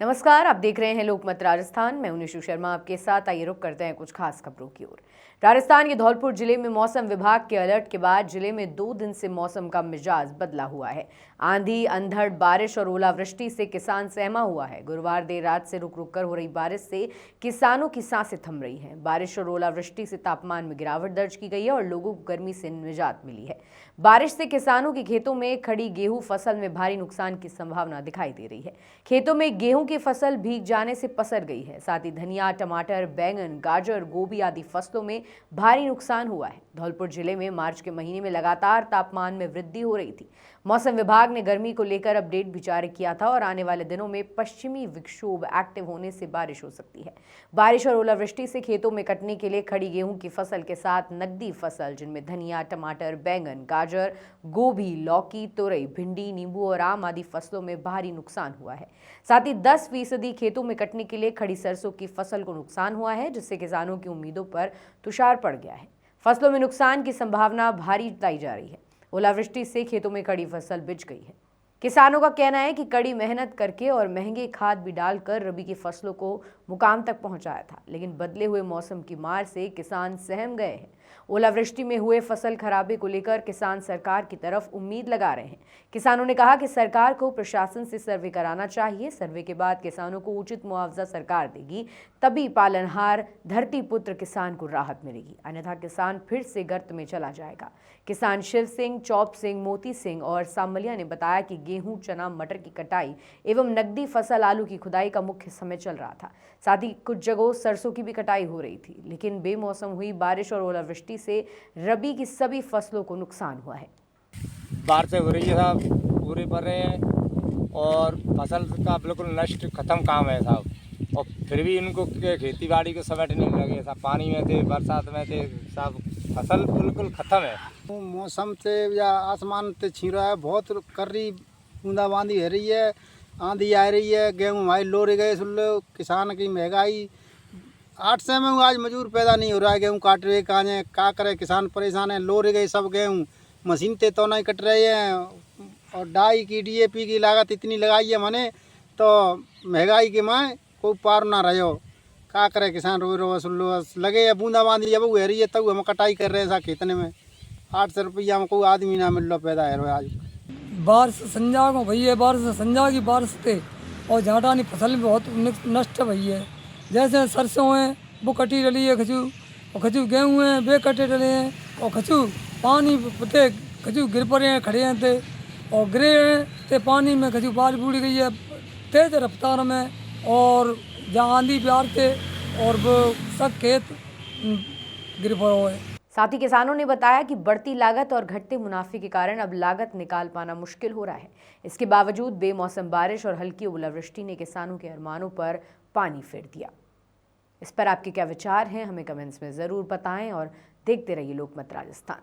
नमस्कार, आप देख रहे हैं लोकमत राजस्थान। मैं हूं निशु शर्मा आपके साथ। आइए रुक करते हैं कुछ खास खबरों की ओर। राजस्थान के धौलपुर जिले में मौसम विभाग के अलर्ट के बाद जिले में 2 दिन से मौसम का मिजाज बदला हुआ है। आंधी, अंधड़, बारिश और ओलावृष्टि से किसान सहमा हुआ है। गुरुवार देर रात से रुक रुक कर हो रही बारिश से किसानों की सांसें थम रही हैं। बारिश और ओलावृष्टि से तापमान में गिरावट दर्ज की गई है और लोगों को गर्मी से निजात मिली है। बारिश से किसानों के खेतों में खड़ी गेहूं फसल में भारी नुकसान की संभावना दिखाई दे रही है। खेतों में गेहूं की फसल भीग जाने से पसर गई है। साथ ही धनिया, टमाटर, बैंगन, गाजर, गोभी आदि फसलों में भारी नुकसान हुआ है। धौलपुर जिले में मार्च के महीने में लगातार तापमान में वृद्धि हो रही थी। मौसम विभाग ने गर्मी को लेकर अपडेट भी जारी किया था और आने वाले दिनों में पश्चिमी विक्षोभ एक्टिव होने से बारिश हो सकती है। बारिश और ओलावृष्टि से खेतों में कटने के लिए खड़ी गेहूं की फसल के साथ नकदी फसल जिनमें धनिया, टमाटर, बैंगन, गाजर, गोभी, लौकी, तुरई, भिंडी, नींबू और आम आदि फसलों में भारी नुकसान हुआ है। साथ ही 10% खेतों में कटने के लिए खड़ी सरसों की फसल को नुकसान हुआ है, जिससे किसानों की उम्मीदों पर तुषार पड़ गया है। फसलों में नुकसान की संभावना भारी जताई जा रही है। ओलावृष्टि से खेतों में खड़ी फसल बिछ गई है। किसानों का कहना है कि कड़ी मेहनत करके और महंगे खाद भी डालकर रबी की फसलों को मुकाम तक पहुंचाया था, लेकिन बदले हुए मौसम की मार से किसान सहम गए हैं। ओलावृष्टि में हुए फसल खराबे को लेकर किसान सरकार की तरफ उम्मीद लगा रहे हैं। किसानों ने कहा कि सरकार को प्रशासन से सर्वे कराना चाहिए। सर्वे के बाद किसानों को उचित मुआवजा सरकार देगी, तभी पालनहार धरती पुत्र किसान को राहत मिलेगी, अन्यथा किसान फिर से गर्त में चला जाएगा। किसान शिव सिंह, चौप सिंह, मोती सिंह और सामलिया ने बताया कि गेहूं, चना, मटर की कटाई एवं नकदी फसल आलू की खुदाई का मुख्य समय चल रहा था। साथ ही कुछ जगहों सरसों की भी कटाई हो रही थी, लेकिन बेमौसम हुई बारिश और ओलावृष्टि से रबी की सभी फसलों को नुकसान हुआ है। बारिश हो रही है साहब, पूरे पर रहे हैं और फसल का बिल्कुल नष्ट खत्म काम है साहब। और फिर भी इनको खेती बाड़ी को समेटने नहीं लगे साहब। पानी में थे, बरसात में थे साहब, फसल बिल्कुल खत्म है। मौसम से या आसमान से छीन रहा है, बहुत कर रही बूंदाबांदी हो रही है, आंधी आ रही है, गेहूँ हमारे लोरे गए। सुन लो, किसान की महंगाई 800 में आज मजदूर पैदा नहीं हो रहा है। गेहूँ काट रहे कहाँ है, क्या करे, किसान परेशान है। लोरे गए सब गेहूँ, मशीन से तो नहीं कट रहे हैं। और डाई की, DAP की लागत इतनी लगाई है मैंने, तो महंगाई के माए कोई पार ना रहे हो। क्या करे किसान, रो रो सुन लो, लगे है बूंदाबांदी जब हो रही है तब हम कटाई कर रहे हैं सा खेतने में। 800 रुपया में कोई आदमी ना मिल रहा पैदा है आज। बारिश संजा को भई है, बारिश संजा की बारिश थे और झाटानी फसल भी बहुत नष्ट भई है। जैसे सरसों हैं वो कटी डली है, खचू और खचू गेहूँ हैं वे कटे डले हैं और खचू पानी पे खचू गिर पड़े हैं, खड़े हैं थे और गिरे हैं ते पानी में खचू बाल बूढ़ गई है तेज रफ्तार में। और जहाँ आंधी प्यार थे और वो सब खेत गिर पड़े है। साथ ही किसानों ने बताया कि बढ़ती लागत और घटते मुनाफे के कारण अब लागत निकाल पाना मुश्किल हो रहा है। इसके बावजूद बेमौसम बारिश और हल्की ओलावृष्टि ने किसानों के अरमानों पर पानी फेर दिया। इस पर आपके क्या विचार हैं, हमें कमेंट्स में ज़रूर बताएं और देखते रहिए लोकमत राजस्थान।